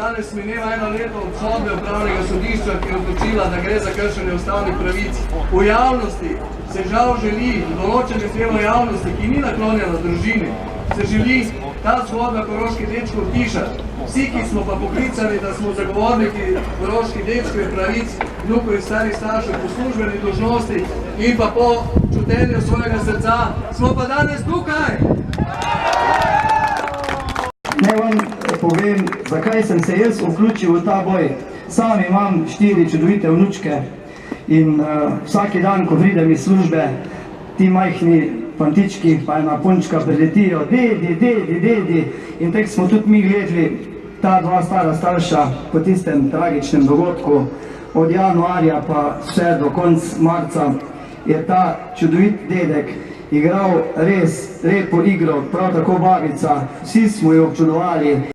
Danes mineva 1 leto od sodbe upravnega sodišča, ki je odločila, da gre za kršenje ustavnih pravic. V javnosti se žal želi, določene delo javnosti, ki ni naklonjena družini, se želi ta zgodba koroških dečkov utišati. Vsi, ki smo pa poklicani, da smo zagovorniki koroških dečkov pravic, vnukov in starih staršev po službeni dolžnosti in pa po čutenju svojega srca, smo pa danes tukaj. Naj vam povem, zakaj sem se jaz vključil v ta boj. Sam imam 4 čudovite vnučke in vsaki dan, ko pridem iz službe, ti majhni fantički pa ena punčka priletijo, dedi, in tako smo tudi mi gledali ta 2 stara starša po tistem tragičnem dogodku. Od januarja pa vse do konca marca je ta čudovit dedek igral res lepo igro, prav tako babica, vsi smo jo občudovali.